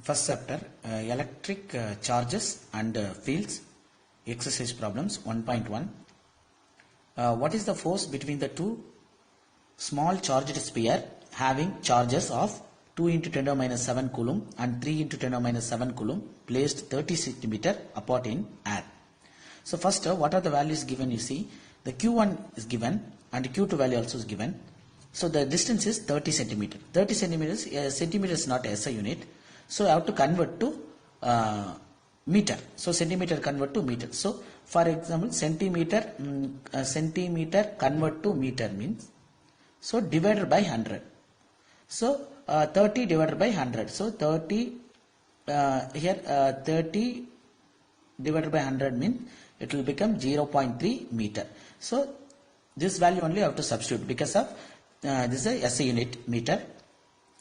First chapter, electric charges and fields, exercise problems 1.1. What is the force between the two small charged sphere having charges of 2 into 10 to the minus 7 coulomb and 3 into 10 to the minus 7 coulomb placed 30 centimeter apart in air? So first, what are the values given? You see, the Q1 is given and Q2 value also is given. So the distance is 30 centimeter. 30 centimeters, centimeter is not SI unit. So I have to convert to meter. So centimeter convert to meter. So for example, centimeter convert to meter means, so divided by 100. So 30 divided by 100. So 30 30 divided by 100 means it will become 0.3 meter. So this value only I have to substitute because of this is a SI unit meter.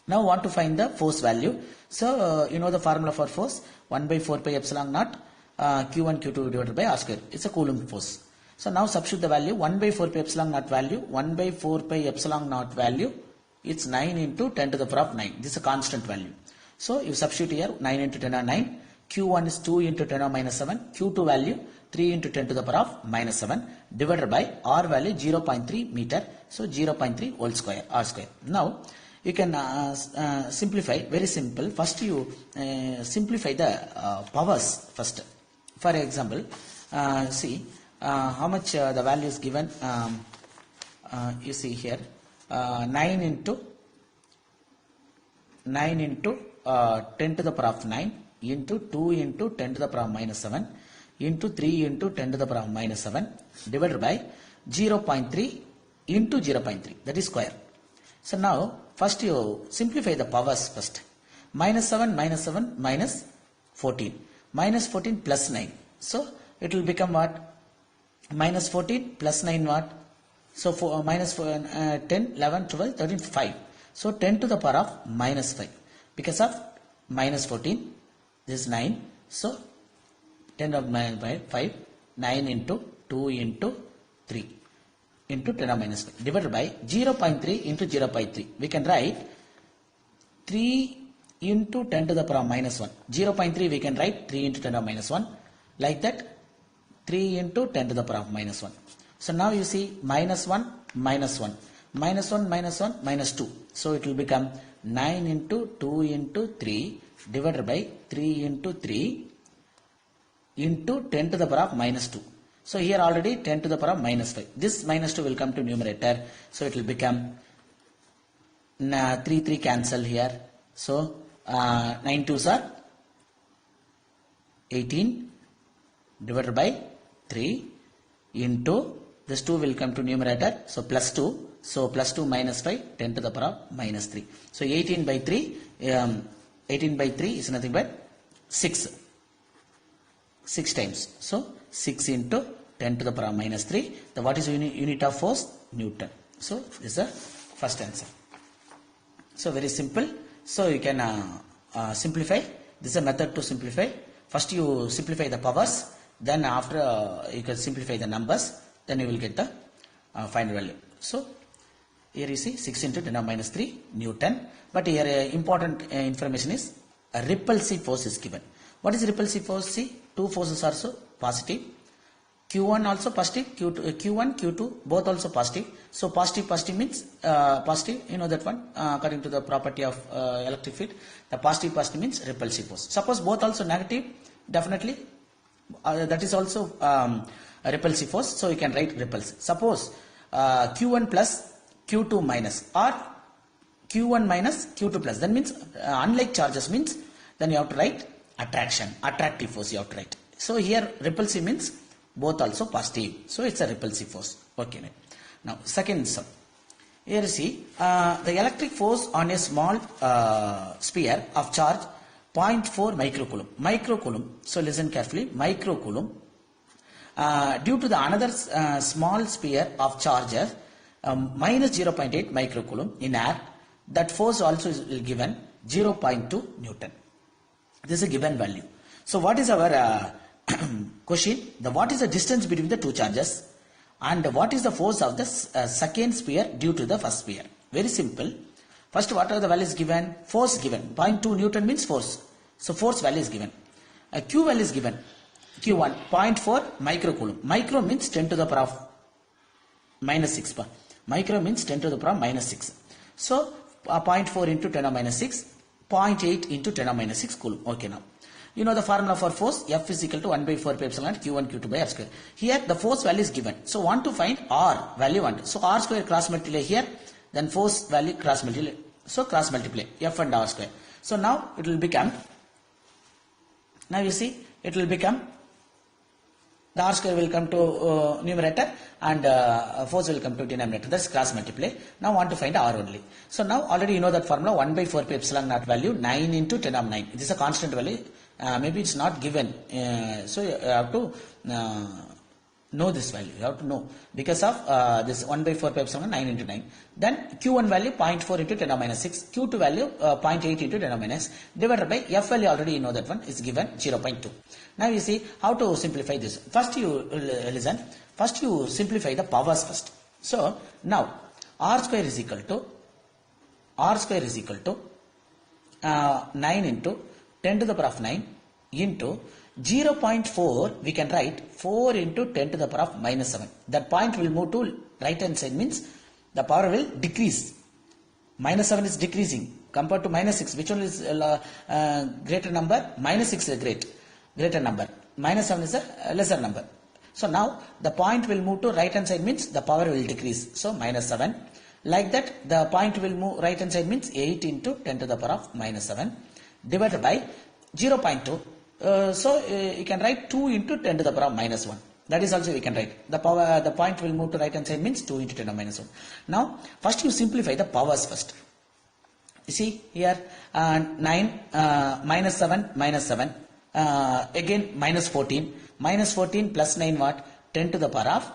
Now want to find the force value. So you know the formula for force, 1 by 4 pi epsilon naught Q1 Q2 divided by R square. It's a Coulomb force. So now substitute the value, 1 by 4 pi epsilon naught value, 1 by 4 pi epsilon naught value, it's 9 into 10 to the power of 9. This is a constant value. So you substitute here 9 into 10 to the 9. Q1 is 2 into 10 to the minus 7. Q2 value 3 into 10 to the power of minus 7 divided by R value 0.3 meter. So 0.3 whole square R square. Now you can simplify, very simple. First you simplify the powers first. For example, see how much the value is given. You see here 9 into 10 to the power of 9 into 2 into 10 to the power of minus 7 into 3 into 10 to the power of minus 7 divided by 0.3 into 0.3, that is square. So now first you simplify the powers first. Minus 7 minus 14. Minus 14 plus 9. So it will become what? Minus 14 plus 9 what? So for, minus 10, 11, 12, 13, 5. So 10 to the power of minus 5. Because of minus 14, this is 9. So 10 of minus 5, 9 into 2 into 3. Into 10 to the minus 5 divided by 0.3 into 0.3. We can write 3 into 10 to the power of minus 1. 0.3 we can write 3 into 10 to the minus 1. Like that 3 into 10 to the power of minus 1. So now you see minus 1 minus 1. Minus 1 minus 1 minus 2. So it will become 9 into 2 into 3 divided by 3 into 3 into 10 to the power of minus 2. So here already 10 to the power of minus 5. This minus 2 will come to numerator. So it will become 3 cancel here. So 9 2s are 18 divided by 3 into this 2 will come to numerator. So plus 2. So plus 2 minus 5, 10 to the power of minus 3. So 18 by 3 is nothing but 6. 6 times. So 6 into 10 to the power of minus 3. The what is unit of force? Newton. So this is the first answer. So very simple. So you can simplify. This is a method to simplify. First you simplify the powers. Then after you can simplify the numbers. Then you will get the final value. So here you see 6 into 10 to the minus 3 Newton. But here important information is a repulsive force is given. What is repulsive force? See, two forces are also positive. Q1 also positive, Q1, Q2 both also positive. So positive means positive, you know that one, according to the property of electric field. The positive means repulsive force. Suppose both also negative, definitely that is also a repulsive force. So you can write repulsive. Suppose Q1 plus Q2 minus or Q1 minus Q2 plus. That means unlike charges means then you have to write attractive force you have to write. So here repulsive means both also positive. So it's a repulsive force. Okay. Now second sum. Here you see the electric force on a small sphere of charge 0.4 microcoulomb. Microcoulomb. So listen carefully. Microcoulomb. Due to the another small sphere of charge minus 0.8 microcoulomb in air, that force also is given 0.2 Newton. This is a given value. So what is our question? What is the distance between the two charges and what is the force of the second sphere due to the first sphere? Very simple. First, what are the values given? Force given. 0.2 Newton means force. So force value is given. Q value is given. Q1 0.4 microcoulomb. Micro means 10 to the power of minus 6. Micro means 10 to the power of minus 6. So 0.4 into 10 to the minus 6, 0.8 into 10 to the minus 6 coulomb. Okay, now you know the formula for force. F is equal to 1 by 4 pi epsilon Q1 Q2 by R square. Here the force value is given. So want to find R value 1. So R square cross multiply here. Then force value cross multiply. So cross multiply F and R square. So now it will become. Now you see it will become. The R square will come to numerator and force will come to denominator. That's cross multiply. Now want to find R only. So now already you know that formula 1 by 4 pi epsilon naught value 9 into 10 to the 9. This is a constant value. Maybe it's not given. So you have to know this value. You have to know because of this 1 by 4 pi epsilon 9 into 9. Then Q1 value 0.4 into 10 to the minus 6. Q2 value 0.8 into 10 to the minus divided by F value already you know that one is given 0.2. Now you see how to simplify this. First you listen. First you simplify the powers first. So now R square is equal to 9 into 10 to the power of 9 into 0.4 we can write 4 into 10 to the power of minus 7. That point will move to right hand side means the power will decrease. Minus 7 is decreasing compared to minus 6. Which one is greater number? Minus 6 is greater number. Minus 7 is a lesser number. So now the point will move to right hand side means the power will decrease. So minus 7. Like that the point will move right hand side means 8 into 10 to the power of minus 7 divided by 0.2. So you can write 2 into 10 to the power of minus 1. That is also we can write. The point will move to right hand side means 2 into 10 to the minus 1. Now first you simplify the powers first. You see here 9 minus 7 minus 7 again minus 14. Minus 14 plus 9 what? 10 to the power of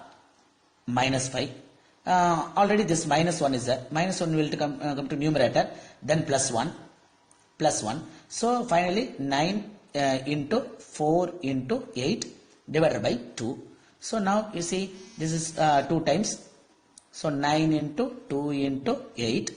minus 5. Already this minus 1 is there. Minus 1 will come to numerator. Then plus 1. Plus 1. So finally 9 into 4 into 8 divided by 2. So now you see this is 2 times. So 9 into 2 into 8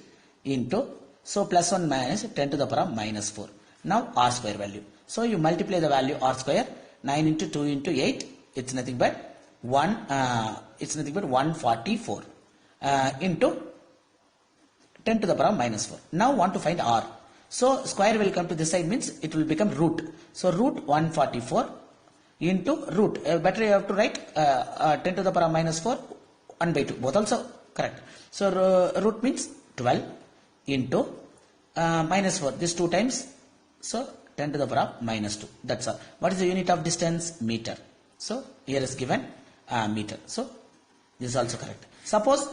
into. So plus 1 minus 10 to the power of minus 4. Now R square value. So you multiply the value R square. 9 into 2 into 8. It's nothing but 144 into 10 to the power of minus 4. Now want to find R. So square will come to this side means it will become root. So root 144 into root. Better you have to write 10 to the power of minus 4 1 by 2. Both also correct. So root means 12 into minus 4. This 2 times. So 10 to the power of minus 2. That's all. What is the unit of distance? Meter. So here is given meter. So this is also correct. Suppose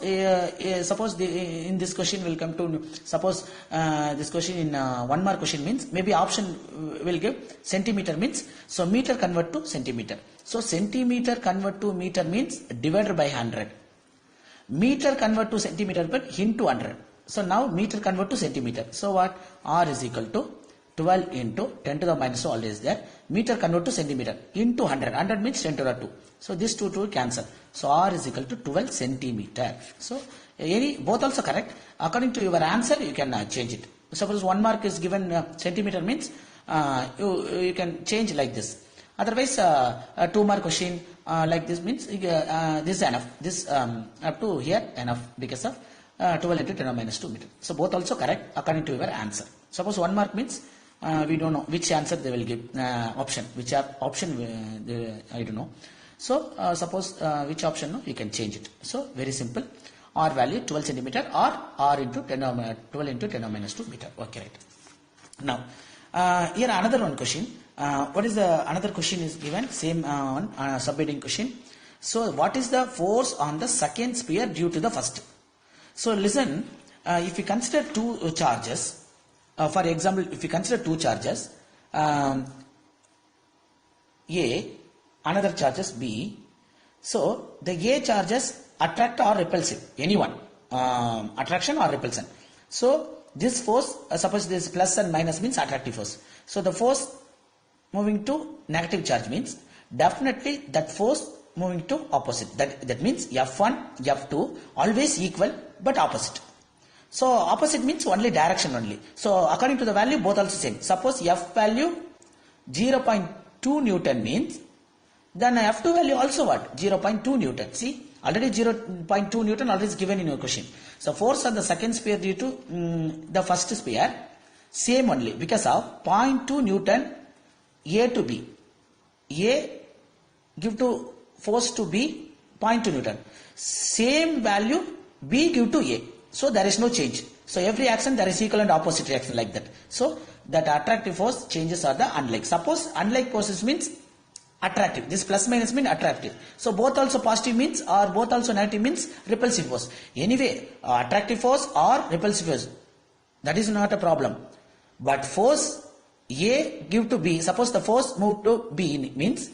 in this question will come to suppose this question in 1 mark question means maybe option will give centimeter means so meter convert to centimeter. So centimeter convert to meter means divided by 100. Meter convert to centimeter but into 100. So now meter convert to centimeter. So what? R is equal to 12 into 10 to the minus 2 always there. Meter convert to centimeter into 100. 100 means 10 to the 2. So this 2 will cancel. So R is equal to 12 centimeter. So both also correct. According to your answer you can change it. Suppose 1 mark is given centimeter means you can change like this. Otherwise 2 mark question like this means this is enough. This up to here enough because of 12 into 10 to the minus 2 meter. So both also correct according to your answer. Suppose 1 mark means we don't know which answer they will give option. Which option I don't know. So suppose which option no, you can change it. So very simple. R value 12 centimeter or R into 12 into 10 to the minus 2 meter. Okay, right. Now here another one question. What is the another question is given? Same on subheading question. So what is the force on the second sphere due to the first? So listen. If you consider two charges. For example, if you consider two charges, A, another charges B. So the A charges attract or repulsive, anyone, attraction or repulsion. So this force, suppose this plus and minus means attractive force. So the force moving to negative charge means definitely that force moving to opposite. That means F1, F2 always equal but opposite. So opposite means only direction only. So according to the value, both also same. Suppose F value 0.2 Newton means, then F2 value also what? 0.2 Newton. See, already 0.2 Newton already is given in your question. So force on the second sphere due to the first sphere, same only because of 0.2 Newton A to B. A give to force to B 0.2 Newton. Same value B give to A. So there is no change. So every action there is equal and opposite reaction like that. So that attractive force changes are the unlike. Suppose unlike forces means attractive. This plus minus means attractive. So both also positive means or both also negative means repulsive force. Anyway, attractive force or repulsive force, that is not a problem. But force A give to B. Suppose the force move to B means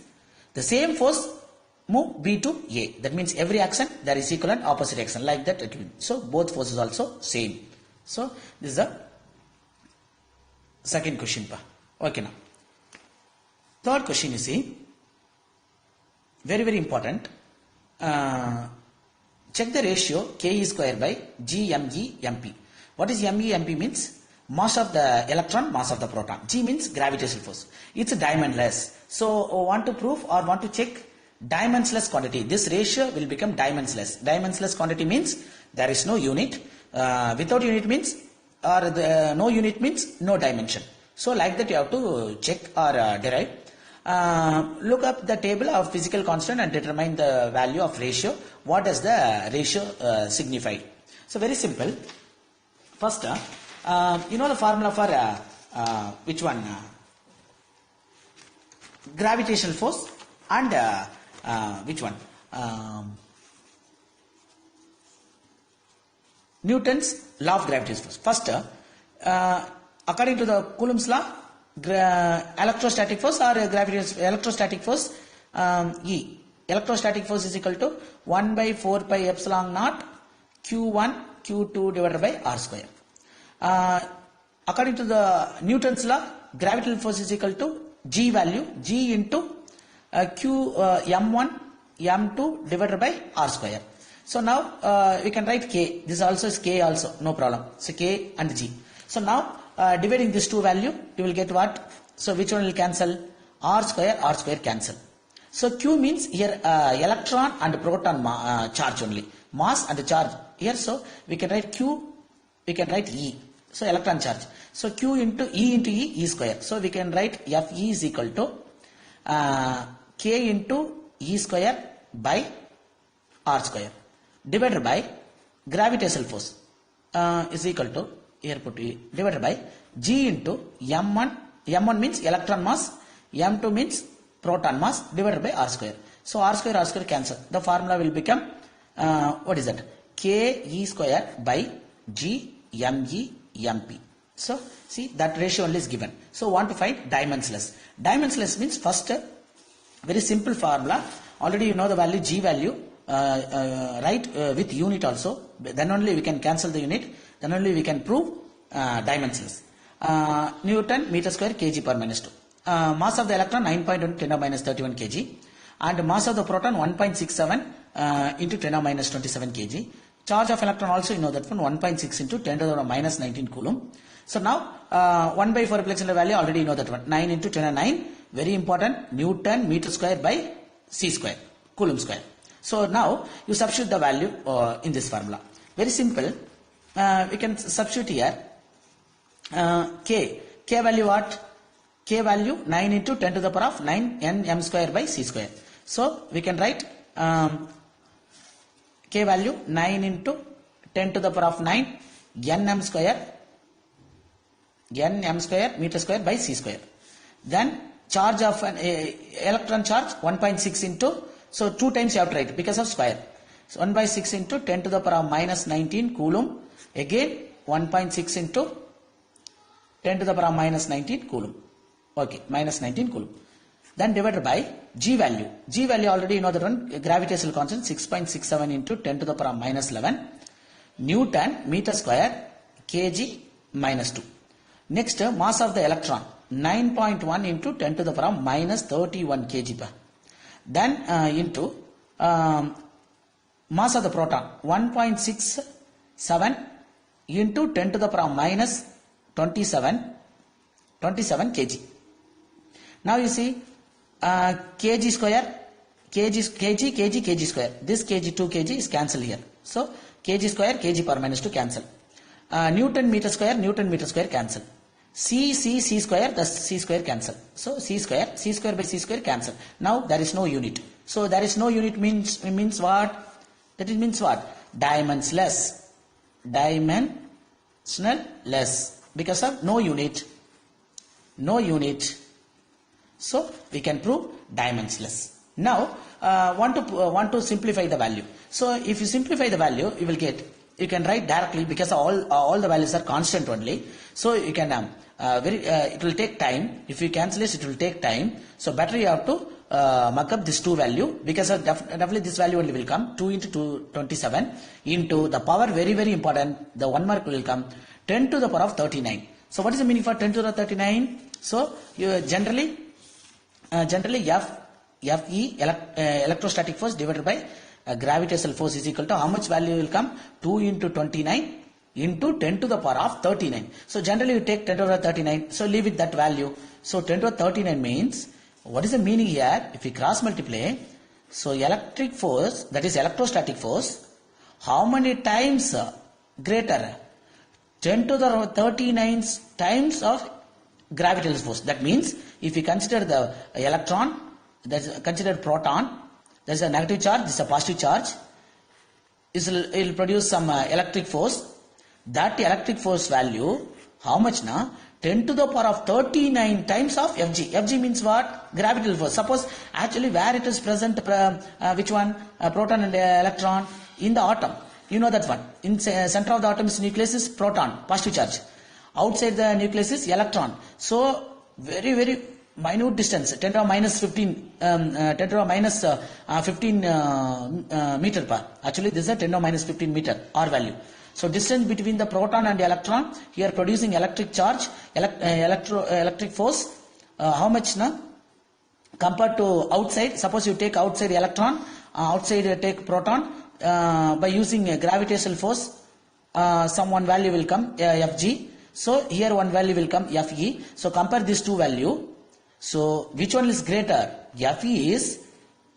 the same force move B to A. That means every action there is equal and opposite action like that. So both forces also same. So this is the second question. Okay, now third question you see, very very important. Check the ratio Ke square by GMe MP. What is Me MP means? Mass of the electron, mass of the proton. G means gravitational force. It's dimensionless. So want to prove or want to check dimensionless quantity. This ratio will become dimensionless. Dimensionless quantity means there is no unit. Without unit means or no unit means no dimension. So like that you have to check or derive. Look up the table of physical constant and determine the value of ratio. What does the ratio signify? So very simple. First, you know the formula for which one? Gravitational force and which one? Newton's law of gravitational force. First, according to the Coulomb's law, electrostatic force or electrostatic force E. Electrostatic force is equal to 1 by 4 pi epsilon naught Q1 Q2 divided by R square. According to the Newton's law, gravitational force is equal to G value, G into Q M1 M2 divided by R square. So now we can write K. This also is K also, no problem. So K and G. So now dividing this two value, you will get what? So which one will cancel? R square cancel. So Q means here electron and proton charge only. Mass and charge here. So we can write Q, we can write E. So electron charge. So Q into E, E square. So we can write Fe is equal to K into E square by R square divided by gravitational force is equal to, here put E, divided by G into M1. M1 means electron mass, M2 means proton mass divided by R square. So R square cancel. The formula will become what is that? K E square by G Me MP. So see, that ratio only is given. So want to find dimensionless. Dimensionless means first very simple formula. Already you know the value G value. Write with unit also. Then only we can cancel the unit. Then only we can prove dimensionless. Newton meter square kg per minus 2. Mass of the electron 9.1 10 minus 31 kg. And mass of the proton 1.67 into 10 minus 27 kg. Charge of electron also you know that one 1.6 into 10 to the minus 19 coulomb. So now 1 by 4 reflection value already you know that one, 9 into 10 and 9, very important, Newton meter square by C square, coulomb square. So now you substitute the value in this formula. Very simple. We can substitute here K value what? K value 9 into 10 to the power of 9 n m square by C square. So we can write K value 9 into 10 to the power of 9 n m square meter square by C square. Then charge of an electron charge 1.6 into, so 2 times you have to write because of square. So 1 by 6 into 10 to the power of minus 19 coulomb. Again 1.6 into 10 to the power of minus 19 coulomb. Okay, minus 19 coulomb. Then divided by G value. G value already you know that one, gravitational constant 6.67 into 10 to the power of minus 11 Newton meter square kg minus 2. Next, mass of the electron 9.1 into 10 to the power of minus 31 kg per. Then into mass of the proton 1.67 into 10 to the power minus 27 kg. Now you see kg square, kg square. This kg, 2 kg is cancelled here. So kg square, kg power minus 2 cancel. Newton meter square cancel. C square, the C square cancel. So C square by C square cancel. Now there is no unit. So there is no unit means what? That it means what? Dimensionless. Dimensionless. Because of no unit. So we can prove dimensionless. Now want to simplify the value. So if you simplify the value, you can write directly because all the values are constant only. So you can it will take time. If you cancel this, it will take time. So better you have to mark up this 2 value, because definitely this value only will come 2 into 227 into the power, very very important, the 1 mark will come 10 to the power of 39. So what is the meaning for 10 to the 39? So you generally Fe electrostatic force divided by gravitational force is equal to how much value will come? 2 into 29 into 10 to the power of 39. So generally you take 10 to the 39. So leave it that value. So 10 to the 39 means, what is the meaning here? If we cross multiply, so electric force, that is electrostatic force, how many times greater? 10 to the 39 times of gravitational force. That means if we consider the electron, that is considered proton, there is a negative charge, this is a positive charge, it will produce some electric force. That electric force value, how much now? 10 to the power of 39 times of Fg. Fg means what? Gravitational force. Suppose actually where it is present, which one? Proton and electron in the atom. You know that one. In center of the atom's nucleus is proton, positive charge. Outside the nucleus is electron. So very very minute distance, 10 to the power minus 15, 10 to the power minus 15 meter per. Actually this is a 10 to the power minus 15 meter R value. So distance between the proton and the electron, here producing electric charge, electric force, how much now? Compared to outside, suppose you take outside electron, outside take proton, by using a gravitational force, some one value will come, Fg. So here one value will come, Fe. So compare these 2 value. So which one is greater? Fe is,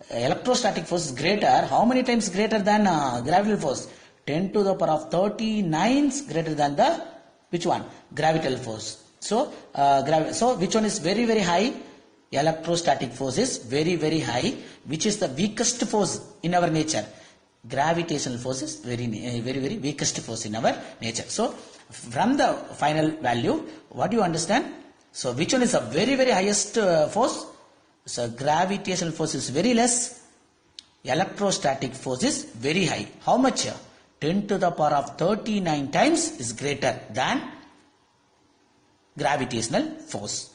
electrostatic force is greater. How many times greater than gravitational force? 10 to the power of 39 greater than the, which one? Gravitational force. So, so which one is very very high? Electrostatic force is very very high, which is the weakest force in our nature. Gravitational force is very very weakest force in our nature. So from the final value, what do you understand? So which one is the very very highest force? So gravitational force is very less, electrostatic force is very high. How much? 10 to the power of 39 times is greater than gravitational force.